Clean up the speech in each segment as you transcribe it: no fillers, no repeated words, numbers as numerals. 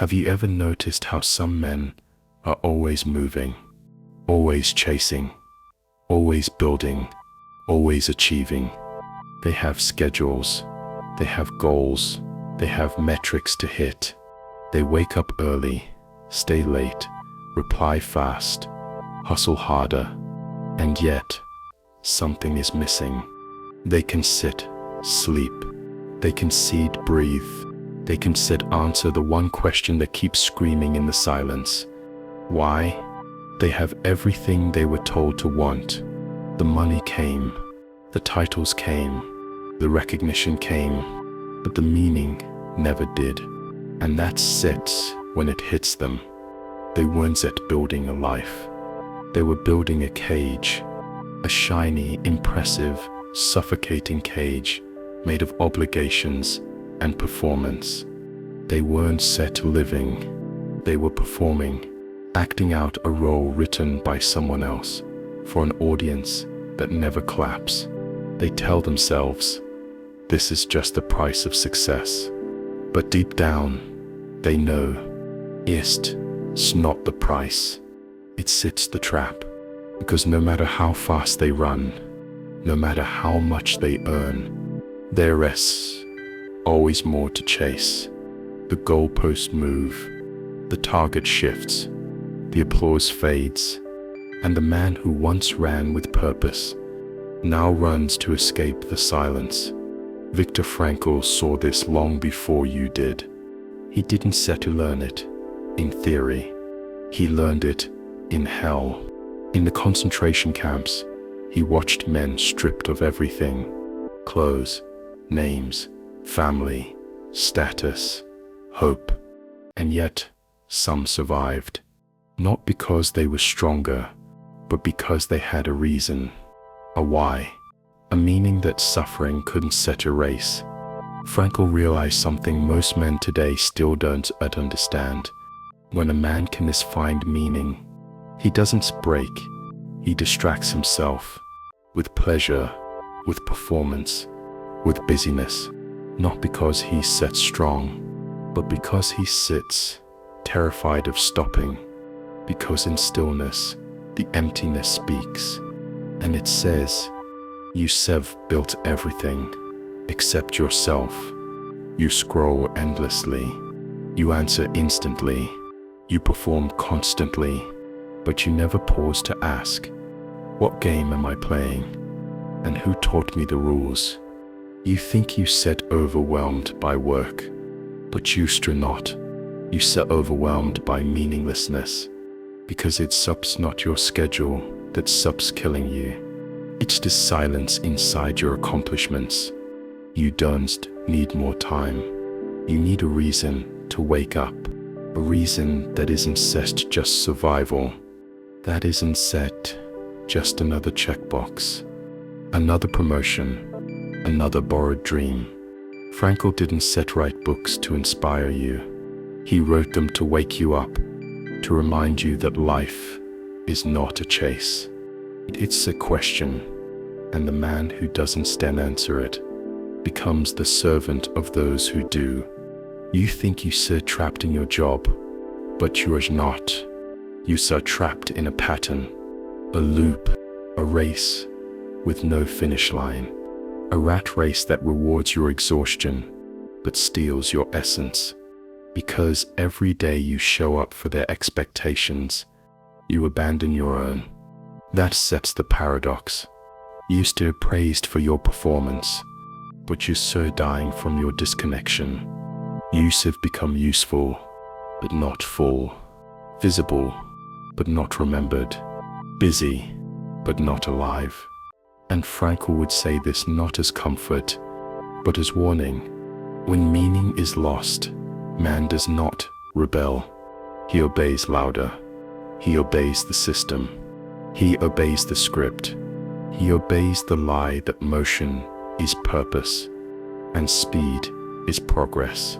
Have you ever noticed how some men are always moving, always chasing, always building, always achieving? They have schedules, they have goals, they have metrics to hit. They wake up early, stay late, reply fast, hustle harder, and yet something is missing. They can sit, sleep, they can seed, breathe, they can sit, answer the one question that keeps screaming in the silence. Why? They have everything they were told to want. The money came, the titles came, the recognition came, but the meaning never did. And that sits when it hits them. They weren't at building a life. They were building a cage, a shiny, impressive, suffocating cage made of obligations and performance. They weren't set living. They were performing, acting out a role written by someone else for an audience that never claps. They tell themselves, this is just the price of success. But deep down, they know it's not the price. It sits the trap. Because no matter how fast they run, no matter how much they earn, there is always more to chase. The goalposts move, the target shifts, the applause fades, and the man who once ran with purpose now runs to escape the silence. Viktor Frankl saw this long before you did. He didn't set to learn it in theory. He learned it in hell. In the concentration camps, he watched men stripped of everything: clothes, names, family, status, hope. And yet, some survived. Not because they were stronger, but because they had a reason, a why, a meaning that suffering couldn't set erase. Frankl realized something most men today still don't understand. When a man can find meaning, he doesn't break, he distracts himself with pleasure, with performance, with busyness, not because he's set strong, but because he sits, terrified of stopping, because in stillness, the emptiness speaks, and it says, you've built everything except yourself. You scroll endlessly, you answer instantly, you perform constantly, but you never pause to ask, what game am I playing? And who taught me the rules? You think you set overwhelmed by work, but you're not. You set overwhelmed by meaninglessness, because it's subs not your schedule that subs killing you. It's the silence inside your accomplishments. You don't need more time. You need a reason to wake up. A reason that isn't set just survival. That isn't set just another checkbox. Another promotion. Another borrowed dream. Frankl didn't write books to inspire you. He wrote them to wake you up. To remind you that life is not a chase. It's a question. And the man who doesn't answer it becomes the servant of those who do. You think you sit trapped in your job, but you are not. You are trapped in a pattern, a loop, a race with no finish line. A rat race that rewards your exhaustion, but steals your essence. Because every day you show up for their expectations, you abandon your own. That sets the paradox. You still praised for your performance, but you're so dying from your disconnection. You have become useful, but not full. Visible, but not remembered. Busy, but not alive. And Frankl would say this not as comfort, but as warning. When meaning is lost, man does not rebel. He obeys louder. He obeys the system. He obeys the script. He obeys the lie that motion is purpose and speed is progress.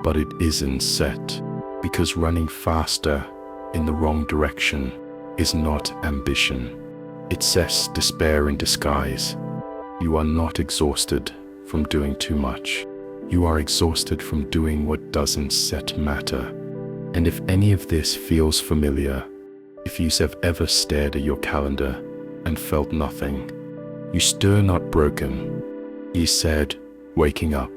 But it isn't set, because running faster in the wrong direction is not ambition. It says despair in disguise. You are not exhausted from doing too much. You are exhausted from doing what doesn't matter. And if any of this feels familiar, if you have ever stared at your calendar and felt nothing, you stir not broken. You said, waking up.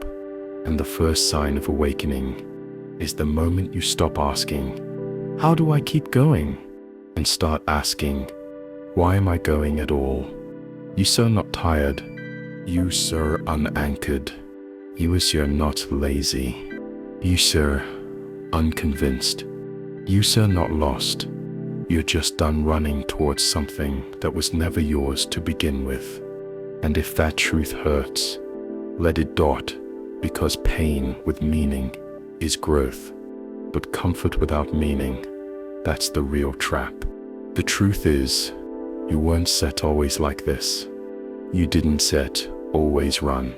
And the first sign of awakening is the moment you stop asking, how do I keep going? And start asking, why am I going at all? You sir not tired. You sir unanchored. You sir not lazy. You sir unconvinced. You sir not lost. You're just done running towards something that was never yours to begin with. And if that truth hurts, let it dot, because pain with meaning is growth. But comfort without meaning, that's the real trap. The truth is, you weren't set always like this. You didn't set always run.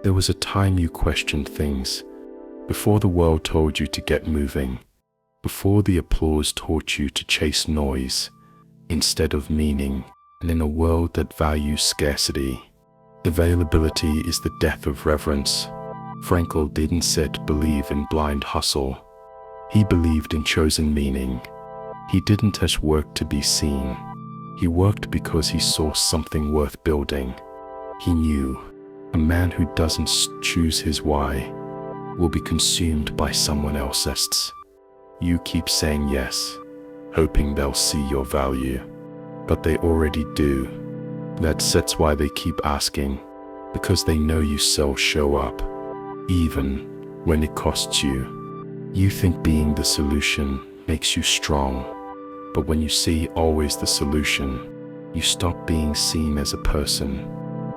There was a time you questioned things, before the world told you to get moving, before the applause taught you to chase noise instead of meaning. And in a world that values scarcity, availability is the death of reverence. Frankl didn't believe in blind hustle. He believed in chosen meaning. He didn't just work to be seen. He worked because he saw something worth building. He knew a man who doesn't choose his why will be consumed by someone else's. You keep saying yes, hoping they'll see your value, but they already do. That's why they keep asking, because they know you still show up, even when it costs you. You think being the solution makes you strong, but when you see always the solution, you stop being seen as a person.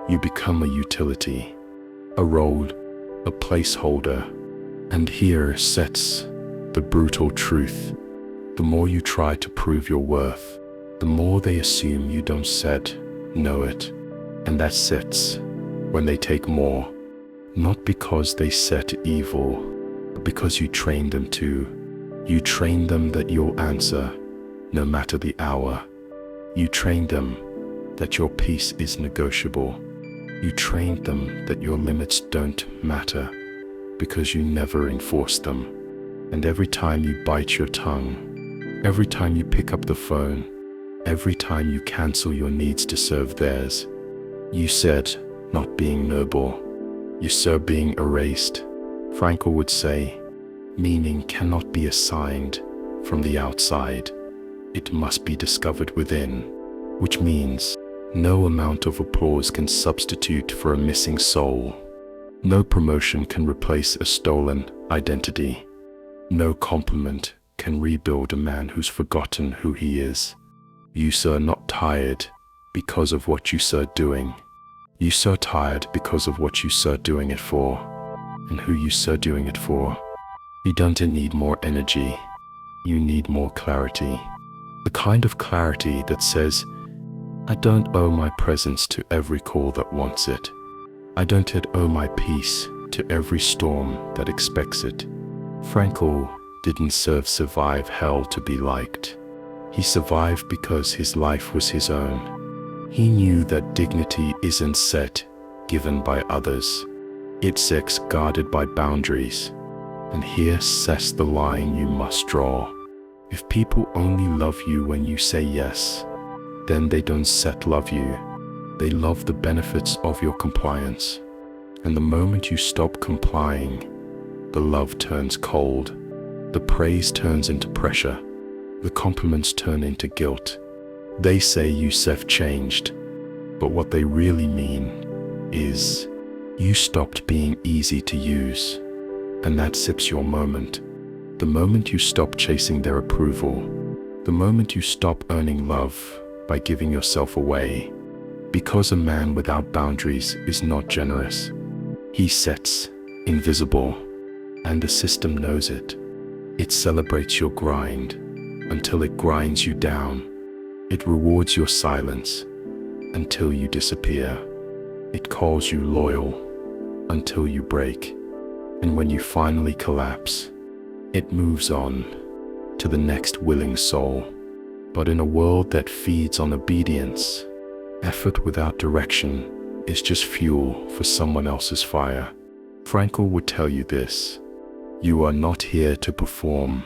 You become a utility, a role, a placeholder. And here sets the brutal truth. The more you try to prove your worth, the more they assume you don't know it. And that sets when they take more, not because they set evil, but because you train them to. You train them that you'll answer, no matter the hour. You train them that your peace is negotiable. You train them that your limits don't matter, because you never enforce them. And every time you bite your tongue, every time you pick up the phone, every time you cancel your needs to serve theirs, you said, not being noble, you sir being erased. Frankl would say, meaning cannot be assigned from the outside. It must be discovered within, which means no amount of applause can substitute for a missing soul. No promotion can replace a stolen identity. No compliment can rebuild a man who's forgotten who he is. You sir not tired because of what you sir doing. You sir tired because of what you sir doing it for, and who you sir doing it for. You don't need more energy. You need more clarity. The kind of clarity that says, I don't owe my presence to every call that wants it. I don't owe my peace to every storm that expects it. Frankl didn't survive hell to be liked. He survived because his life was his own. He knew that dignity isn't given by others. It's guarded by boundaries. And here sets the line you must draw. If people only love you when you say yes, then they don't love you. They love the benefits of your compliance. And the moment you stop complying, the love turns cold. The praise turns into pressure. The compliments turn into guilt. They say you've changed, but what they really mean is you stopped being easy to use. And that sips your moment. The moment you stop chasing their approval. The moment you stop earning love by giving yourself away. Because a man without boundaries is not generous. He sets invisible, and the system knows it. It celebrates your grind until it grinds you down. It rewards your silence until you disappear. It calls you loyal until you break. And when you finally collapse, it moves on to the next willing soul. But in a world that feeds on obedience, effort without direction is just fuel for someone else's fire. Frankl would tell you this: you are not here to perform.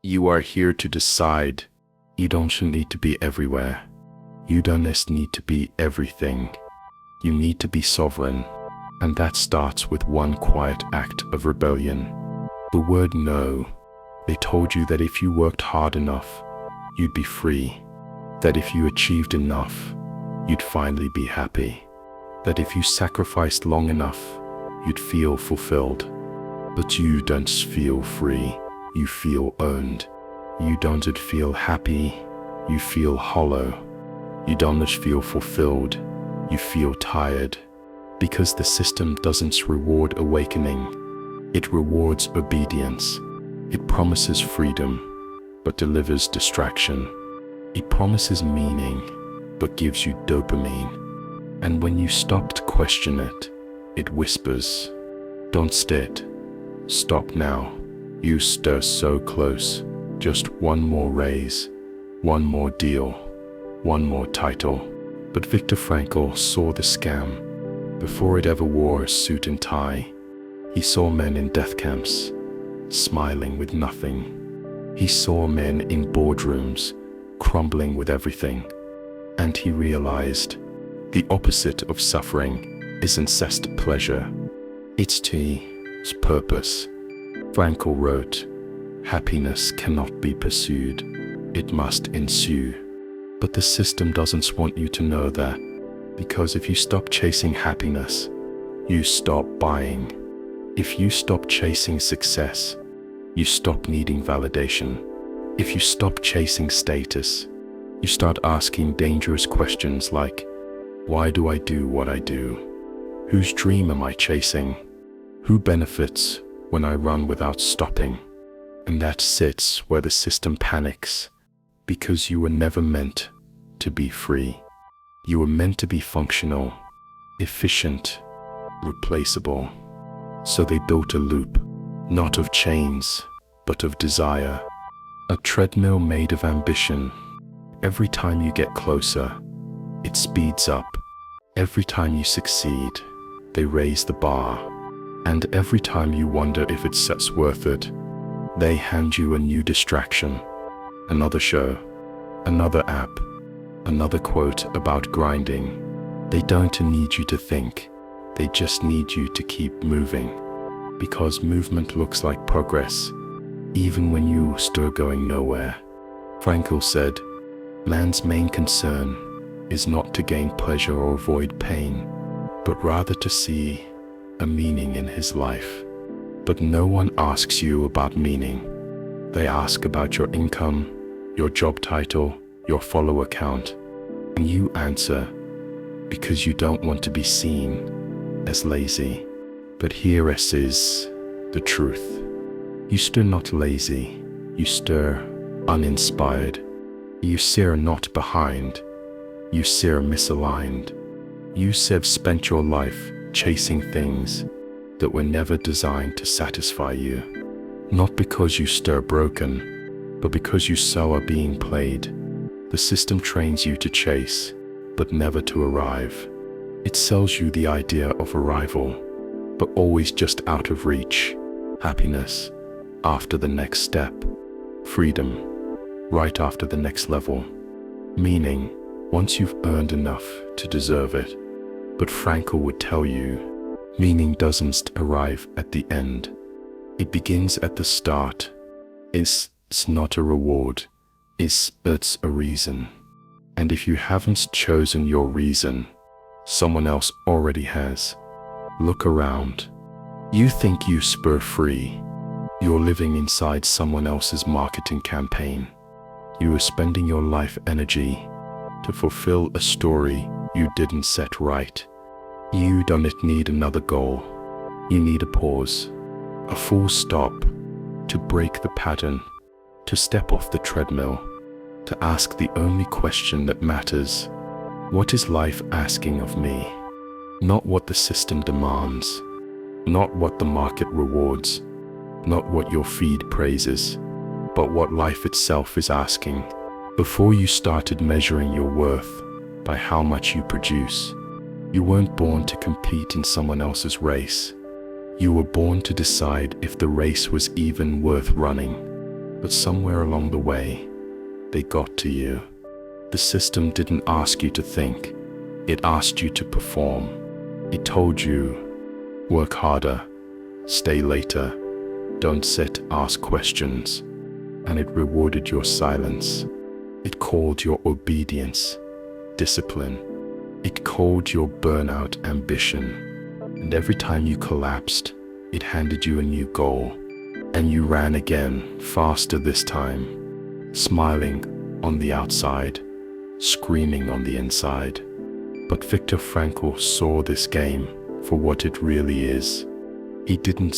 You are here to decide. You don't need to be everywhere. You don't need to be everything. You need to be sovereign. And that starts with one quiet act of rebellion. The word no. They told you that if you worked hard enough, you'd be free. That if you achieved enough, you'd finally be happy. That if you sacrificed long enough, you'd feel fulfilled. But you don't feel free, you feel owned. You don't feel happy, you feel hollow. You don't feel fulfilled, you feel tired. Because the system doesn't reward awakening, it rewards obedience. It promises freedom, but delivers distraction. It promises meaning, but gives you dopamine. And when you stop to question it, it whispers, "Don't sit. Stop now. You stir so close. Just one more raise, one more deal, one more title." But Viktor Frankl saw the scam before it ever wore a suit and tie. He saw men in death camps, smiling with nothing. He saw men in boardrooms, crumbling with everything. And he realized the opposite of suffering isn't just pleasure. It's purpose. Frankl wrote, "Happiness cannot be pursued, it must ensue." But the system doesn't want you to know that, because if you stop chasing happiness, you stop buying. If you stop chasing success, you stop needing validation. If you stop chasing status, you start asking dangerous questions like, why do I do what I do? Whose dream am I chasing? Who benefits when I run without stopping? And that sits where the system panics, because you were never meant to be free. You were meant to be functional, efficient, replaceable. So they built a loop, not of chains, but of desire. A treadmill made of ambition. Every time you get closer, it speeds up. Every time you succeed, they raise the bar. And every time you wonder if it's worth it, they hand you a new distraction. Another show, another app, another quote about grinding. They don't need you to think, they just need you to keep moving. Because movement looks like progress, even when you're still going nowhere. Frankl said, man's main concern is not to gain pleasure or avoid pain, but rather to see a meaning in his life. But no one asks you about meaning. They ask about your income, your job title, your follower count, and you answer because you don't want to be seen as lazy. But here is the truth. You stir not lazy, you stir uninspired. You stir not behind, you stir misaligned. You have spent your life chasing things that were never designed to satisfy you. Not because you stir broken, but because you so are being played. The system trains you to chase, but never to arrive. It sells you the idea of arrival, but always just out of reach. Happiness after the next step. Freedom right after the next level. Meaning once you've earned enough to deserve it. But Frankl would tell you, meaning doesn't arrive at the end. It begins at the start. It's not a reward, it's a reason. And if you haven't chosen your reason, someone else already has. Look around. You think you spur free. You're living inside someone else's marketing campaign. You are spending your life energy to fulfill a story you didn't set right. You don't need another goal. You need a pause, a full stop, to break the pattern, to step off the treadmill, to ask the only question that matters. What is life asking of me? Not what the system demands, not what the market rewards, not what your feed praises, but what life itself is asking. Before you started measuring your worth by how much you produce, you weren't born to compete in someone else's race. You were born to decide if the race was even worth running. But somewhere along the way, they got to you. The system didn't ask you to think. It asked you to perform. It told you, work harder, stay later, don't sit, ask questions. And it rewarded your silence. It called your obedience discipline. It called your burnout ambition. And every time you collapsed, it handed you a new goal. And you ran again, faster this time, smiling on the outside, screaming on the inside. But Viktor Frankl saw this game for what it really is. He didn't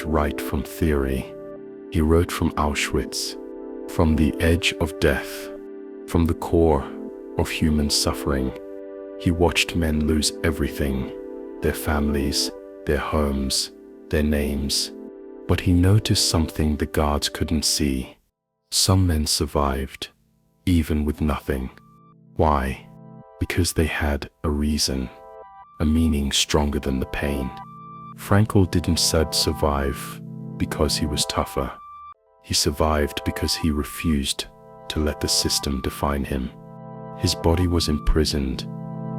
write from theory. He wrote from Auschwitz, from the edge of death, from the core of human suffering. He watched men lose everything, their families, their homes, their names. But he noticed something the guards couldn't see. Some men survived, even with nothing. Why? Because they had a reason, a meaning stronger than the pain. Frankl didn't survive because he was tougher. He survived because he refused to let the system define him. His body was imprisoned,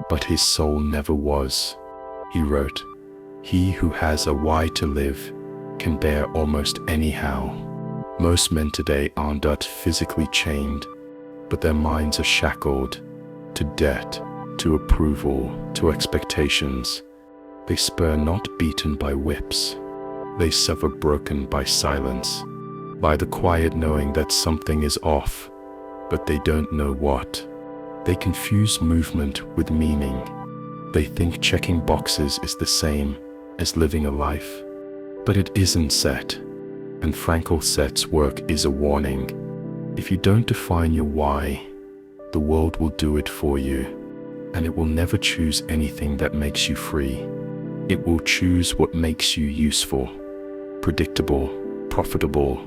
but his soul never was. He wrote, "He who has a why to live can bear almost anyhow." Most men today aren't physically chained, but their minds are shackled to debt, to approval, to expectations. They spur not beaten by whips. They suffer broken by silence, by the quiet knowing that something is off, but they don't know what. They confuse movement with meaning. They think checking boxes is the same as living a life, but it isn't set. And Frankl says work is a warning. If you don't define your why, the world will do it for you, and it will never choose anything that makes you free. It will choose what makes you useful, predictable, profitable.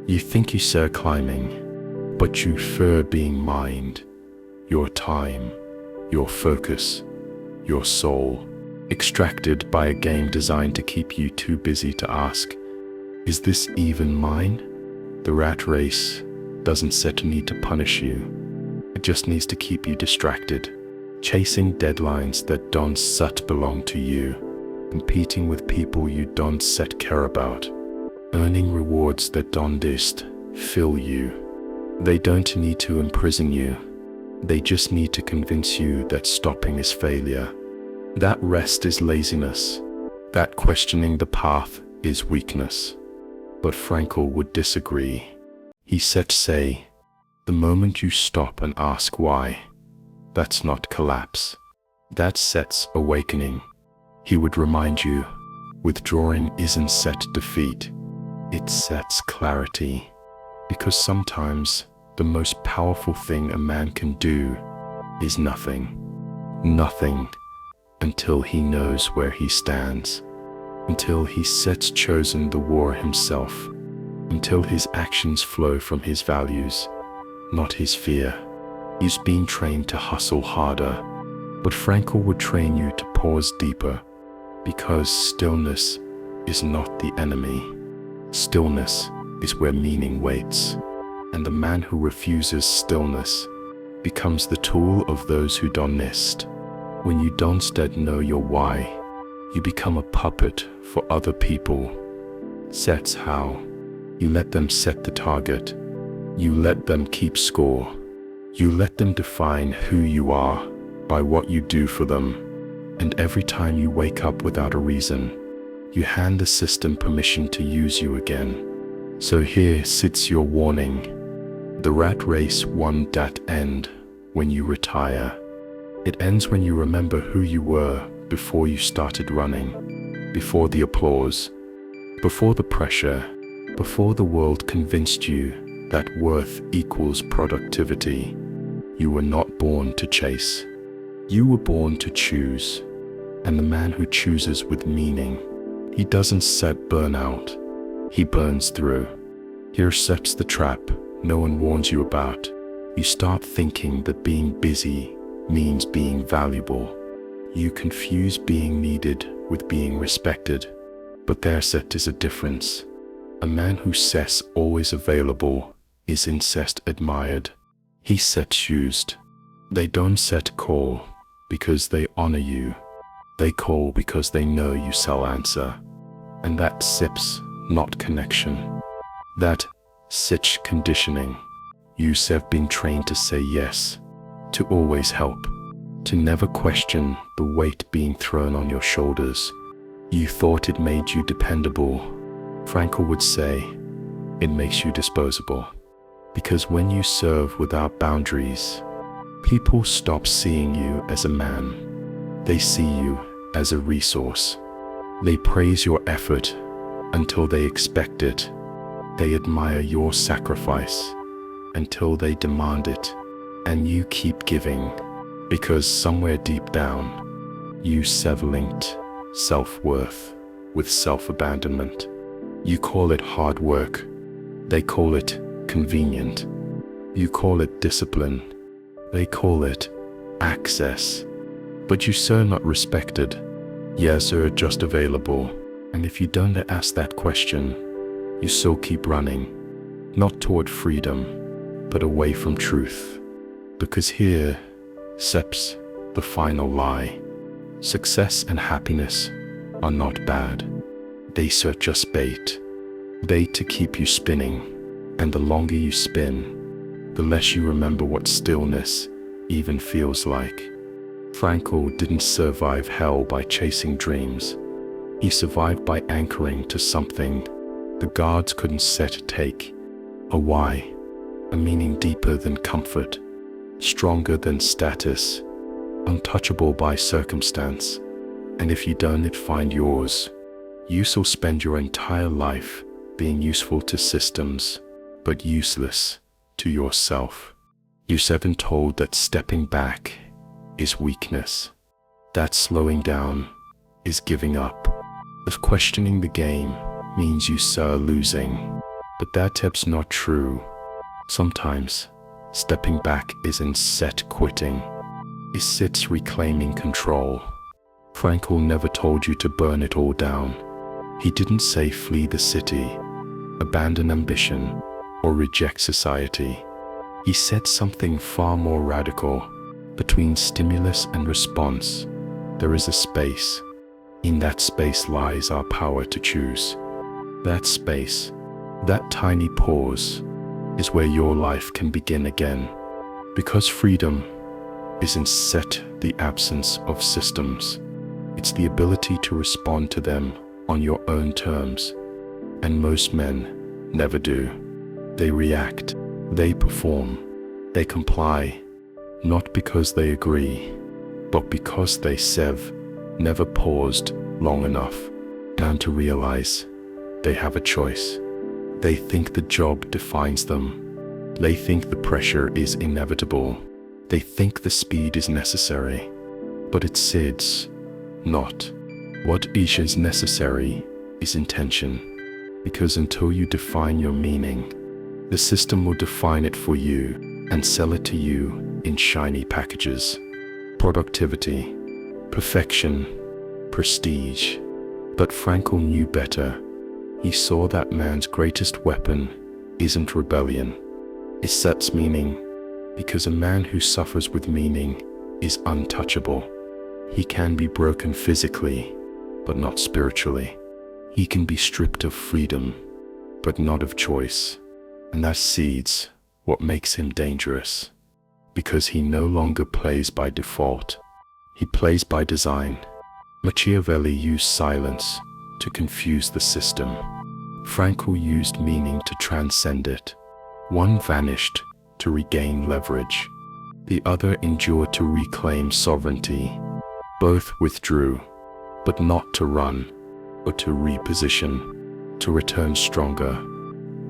You think you sir climbing, but you fear being mined. Your time, your focus, your soul, extracted by a game designed to keep you too busy to ask, is this even mine? The rat race doesn't need to punish you. It just needs to keep you distracted, chasing deadlines that don't belong to you, competing with people you don't care about, earning rewards that don't fill you. They don't need to imprison you. They just need to convince you that stopping is failure, that rest is laziness, that questioning the path is weakness. But Frankl would disagree. He say, the moment you stop and ask why, that's not collapse. That sets awakening. He would remind you, withdrawing isn't defeat. It sets clarity. Because sometimes the most powerful thing a man can do is nothing. Nothing until he knows where he stands. Until he chosen the war himself. Until his actions flow from his values, not his fear. He's been trained to hustle harder, but Frankl would train you to pause deeper, because stillness is not the enemy. Stillness is where meaning waits, and the man who refuses stillness becomes the tool of those who don't nest. When you don't know your why, you become a puppet for other people. That's how. You let them set the target. You let them keep score. You let them define who you are by what you do for them. And every time you wake up without a reason, you hand the system permission to use you again. So here sits your warning. The rat race won't end when you retire. It ends when you remember who you were before you started running, before the applause, before the pressure, before the world convinced you that worth equals productivity. You were not born to chase. You were born to choose. And the man who chooses with meaning, he doesn't burnout. He burns through. Here sets the trap no one warns you about. You start thinking that being busy means being valuable. You confuse being needed with being respected. But there is a difference. A man who says always available is incest admired. He sets used. They don't set call because they honor you. They call because they know you shall answer. And that sips, not connection. That sitch conditioning. You have been trained to say yes, to always help, to never question the weight being thrown on your shoulders. You thought it made you dependable. Frankl would say, it makes you disposable. Because when you serve without boundaries, people stop seeing you as a man. They see you as a resource. They praise your effort until they expect it. They admire your sacrifice until they demand it. And you keep giving because somewhere deep down, you have linked self-worth with self-abandonment. You call it hard work. They call it convenient. You call it discipline. They call it access. But you are not respected. Yes, are just available. And if you don't ask that question, you still keep running, not toward freedom, but away from truth. Because here steps the final lie. Success and happiness are not bad. They are just bait. Bait to keep you spinning. And the longer you spin, the less you remember what stillness even feels like. Frankl didn't survive hell by chasing dreams. He survived by anchoring to something the guards couldn't take. A why, a meaning deeper than comfort, stronger than status, untouchable by circumstance. And if you don't find yours, you shall spend your entire life being useful to systems, but useless to yourself. You have been told that stepping back is weakness, that slowing down is giving up. If questioning the game means you are losing, but that's not true. Sometimes stepping back isn't set quitting, it's reclaiming control. Frankl never told you to burn it all down. He didn't say flee the city, abandon ambition, or reject society. He said something far more radical. Between stimulus and response, there is a space. In that space lies our power to choose. That space, that tiny pause, is where your life can begin again. Because freedom isn't the absence of systems. It's the ability to respond to them on your own terms. And most men never do. They react, they perform, they comply, not because they agree, but because they never paused long enough down to realize they have a choice. They think the job defines them. They think the pressure is inevitable. They think the speed is necessary. But it's not. What is necessary is intention. Because until you define your meaning, the system will define it for you and sell it to you in shiny packages. Productivity, perfection, prestige. But Frankl knew better. He saw that man's greatest weapon isn't rebellion. It sets meaning, because a man who suffers with meaning is untouchable. He can be broken physically, but not spiritually. He can be stripped of freedom, but not of choice. And that seeds what makes him dangerous. Because he no longer plays by default. He plays by design. Machiavelli used silence to confuse the system. Frankl used meaning to transcend it. One vanished to regain leverage. The other endured to reclaim sovereignty. Both withdrew, but not to run, but to reposition, to return stronger.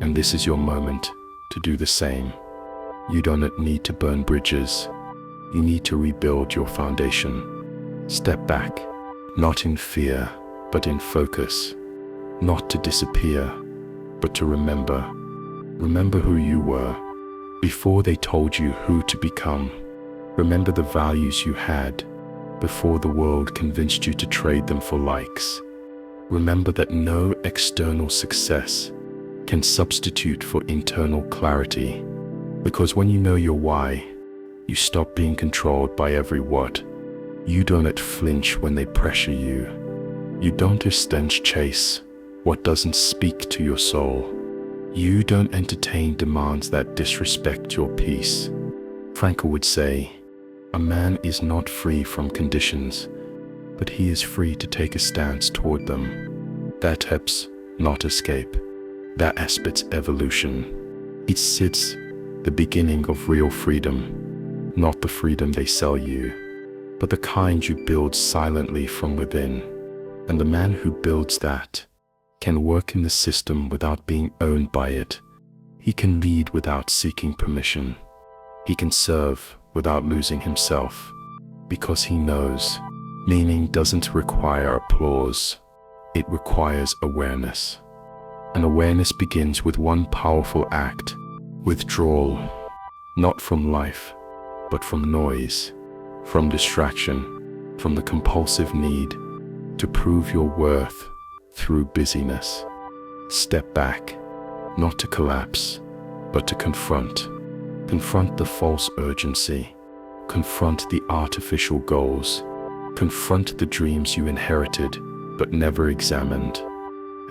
And this is your moment to do the same. You don't need to burn bridges. You need to rebuild your foundation. Step back, not in fear, but in focus. Not to disappear, but to remember. Remember who you were before they told you who to become. Remember the values you had before the world convinced you to trade them for likes. Remember that no external success can substitute for internal clarity. Because when you know your why, you stop being controlled by every what. You don't flinch when they pressure you. You don't instant chase what doesn't speak to your soul. You don't entertain demands that disrespect your peace. Frankl would say, a man is not free from conditions, but he is free to take a stance toward them. That helps, not escape. That aspect's evolution. It sits the beginning of real freedom, not the freedom they sell you, but the kind you build silently from within. And the man who builds that can work in the system without being owned by it. He can lead without seeking permission. He can serve without losing himself, because he knows meaning doesn't require applause. It requires awareness. And awareness begins with one powerful act: withdrawal, not from life, but from noise, from distraction, from the compulsive need to prove your worth through busyness. Step back, not to collapse, but to confront. Confront the false urgency. Confront the artificial goals. Confront the dreams you inherited but never examined.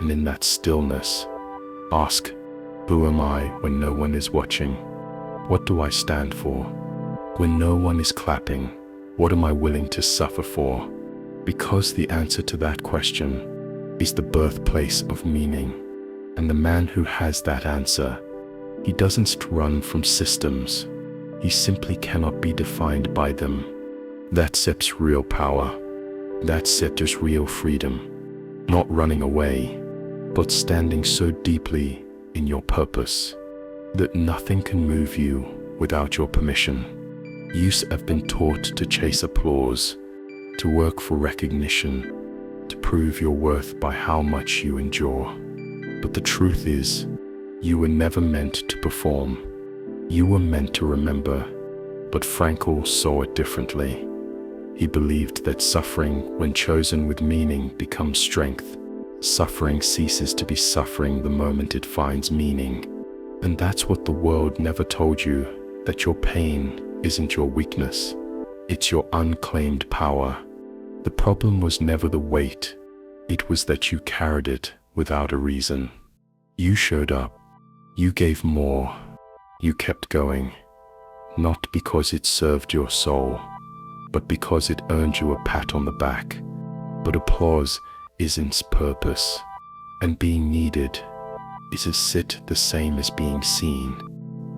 And in that stillness, ask, who am I when no one is watching? What do I stand for? When no one is clapping, what am I willing to suffer for? Because the answer to that question is the birthplace of meaning. And the man who has that answer, he doesn't run from systems. He simply cannot be defined by them. That sets real power. That sets real freedom. Not running away, but standing so deeply in your purpose that nothing can move you without your permission. You have been taught to chase applause, to work for recognition, to prove your worth by how much you endure. But the truth is, you were never meant to perform. You were meant to remember. But Frankl saw it differently. He believed that suffering, when chosen with meaning, becomes strength. Suffering ceases to be suffering the moment it finds meaning. And that's what the world never told you, that your pain isn't your weakness. It's your unclaimed power. The problem was never the weight. It was that you carried it without a reason. You showed up. You gave more. You kept going. Not because it served your soul, but because it earned you a pat on the back. But applause isn't purpose. And being needed isn't the same as being seen.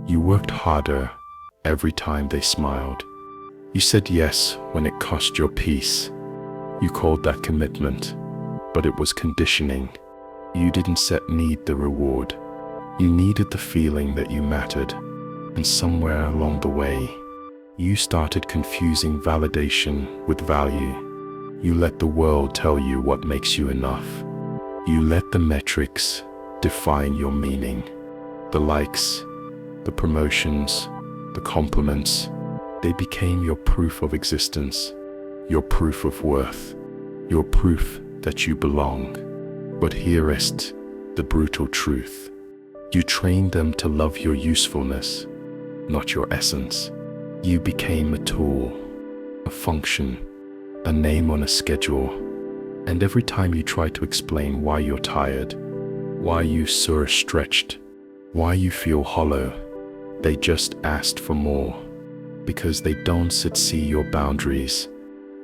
You worked harder every time they smiled. You said yes when it cost your peace. You called that commitment, but it was conditioning. You didn't need the reward. You needed the feeling that you mattered. And somewhere along the way, you started confusing validation with value. You let the world tell you what makes you enough. You let the metrics define your meaning. The likes, the promotions, the compliments, they became your proof of existence, your proof of worth, your proof that you belong. But here is the brutal truth. You trained them to love your usefulness, not your essence. You became a tool, a function, a name on a schedule. And every time you try to explain why you're tired, why you are stretched, why you feel hollow, they just asked for more. Because they don't see your boundaries,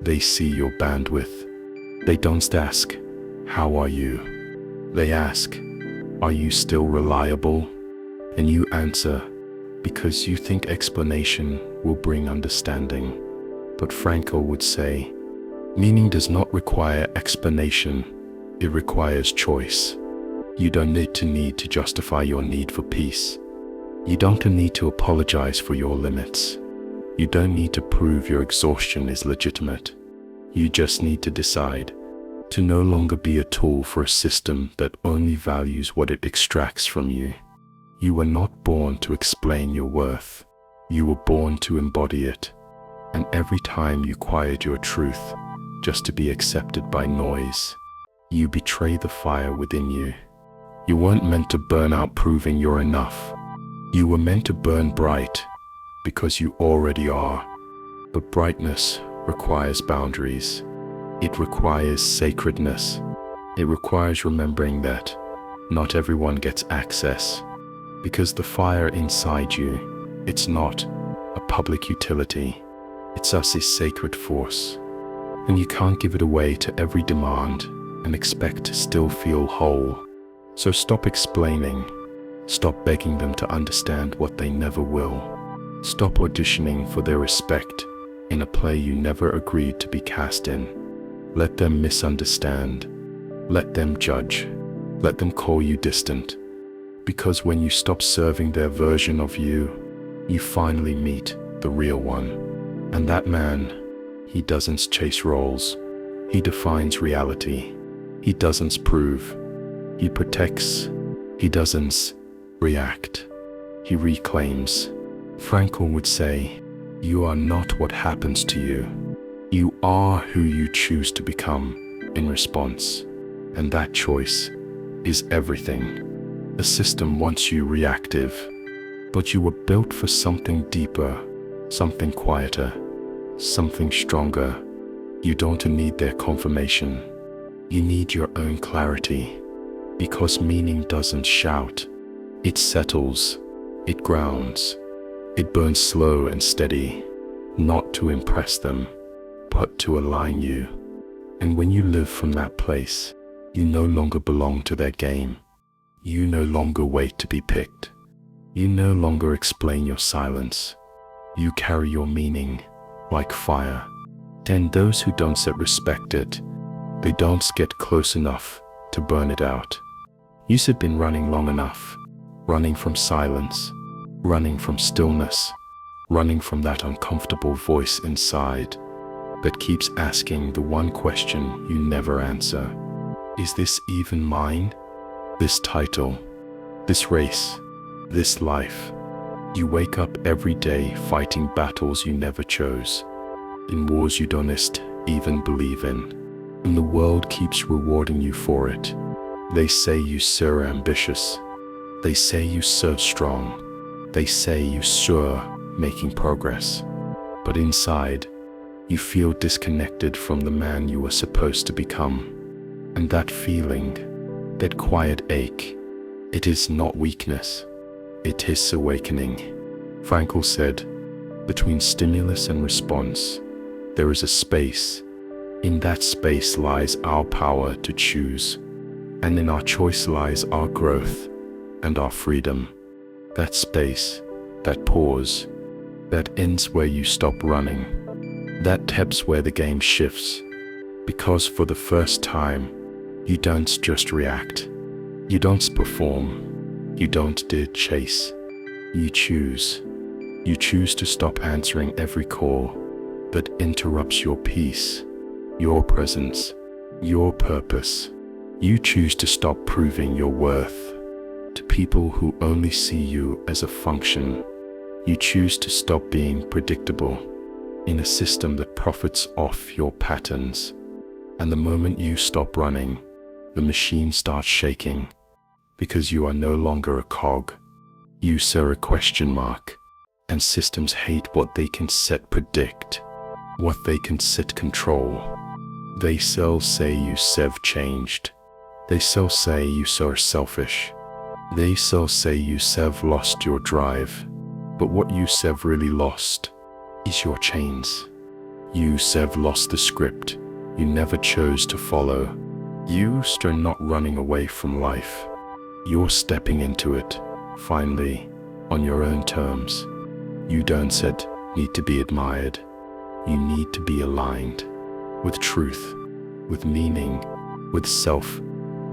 they see your bandwidth. They don't ask, how are you? They ask, are you still reliable? And you answer, because you think explanation will bring understanding. But Frankl would say, meaning does not require explanation, it requires choice. You don't need to justify your need for peace. You don't need to apologize for your limits. You don't need to prove your exhaustion is legitimate. You just need to decide to no longer be a tool for a system that only values what it extracts from you. You were not born to explain your worth. You were born to embody it. And every time you quiet your truth just to be accepted by noise, you betray the fire within you. You weren't meant to burn out proving you're enough. You were meant to burn bright, because you already are. But brightness requires boundaries. It requires sacredness. It requires remembering that not everyone gets access, because the fire inside you, it's not a public utility. It's a sacred force, and you can't give it away to every demand and expect to still feel whole. So stop explaining. Stop begging them to understand what they never will. Stop auditioning for their respect in a play you never agreed to be cast in. Let them misunderstand. Let them judge. Let them call you distant. Because when you stop serving their version of you, you finally meet the real one. And that man, he doesn't chase roles. He defines reality. He doesn't prove. He protects. He doesn't react. He reclaims. Frankl would say, you are not what happens to you. You are who you choose to become in response. And that choice is everything. The system wants you reactive, but you were built for something deeper, something quieter, something stronger. You don't need their confirmation. You need your own clarity, because meaning doesn't shout. It settles, it grounds, it burns slow and steady, not to impress them, but to align you. And when you live from that place, you no longer belong to their game. You no longer wait to be picked. You no longer explain your silence. You carry your meaning like fire. And those who don't respect it, they don't get close enough to burn it out. You've been running long enough, running from silence, running from stillness, running from that uncomfortable voice inside that keeps asking the one question you never answer. Is this even mine? This title, this race, this life. You wake up every day fighting battles you never chose, in wars you don't even believe in, and the world keeps rewarding you for it. They say you're so ambitious. They say you're so strong. They say you're sure making progress. But inside, you feel disconnected from the man you were supposed to become. And that feeling, that quiet ache, it is not weakness. It is awakening. Frankl said, between stimulus and response, there is a space. In that space lies our power to choose. And in our choice lies our growth and our freedom. That space, that pause, that ends where you stop running. That taps where the game shifts. Because for the first time, you don't just react. You don't perform. You don't chase. You choose. You choose to stop answering every call that interrupts your peace, your presence, your purpose. You choose to stop proving your worth to people who only see you as a function. You choose to stop being predictable in a system that profits off your patterns. And the moment you stop running, the machine starts shaking, because you are no longer a cog. You are a question mark, and systems hate what they can predict, what they can control. They say you have changed. They say you are selfish. They say you have lost your drive. But what you have really lost is your chains. You have lost the script you never chose to follow. You are not running away from life. You're stepping into it, finally, on your own terms. You don't need to be admired. You need to be aligned with truth, with meaning, with self.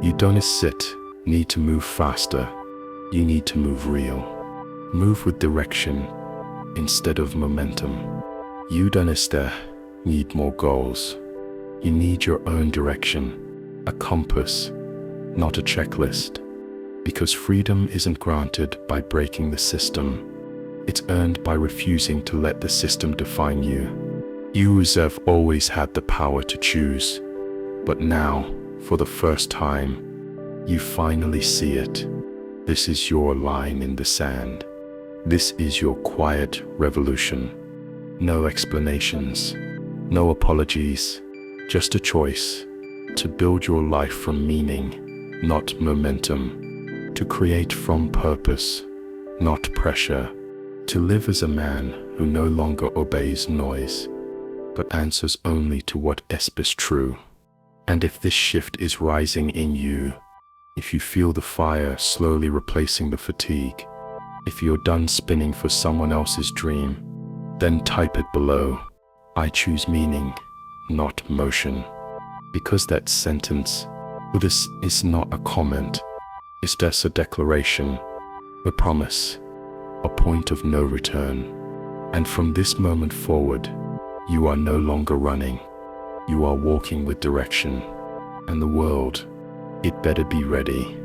You don't need to move faster. You need to move real. Move with direction instead of momentum. You don't need more goals. You need your own direction, a compass, not a checklist. Because freedom isn't granted by breaking the system. It's earned by refusing to let the system define you. You have always had the power to choose, but now, for the first time, You finally see it. This is your line in the sand. This is your quiet revolution. No explanations, no apologies, just a choice to build your life from meaning, not momentum, to create from purpose, not pressure, to live as a man who no longer obeys noise, but answers only to what is true. And if this shift is rising in you, if you feel the fire slowly replacing the fatigue, if you're done spinning for someone else's dream, then type it below. I choose meaning, not motion. Because that sentence, this is not a comment, it's just a declaration, a promise, a point of no return. And from this moment forward, you are no longer running. You are walking with direction. And the world, it better be ready.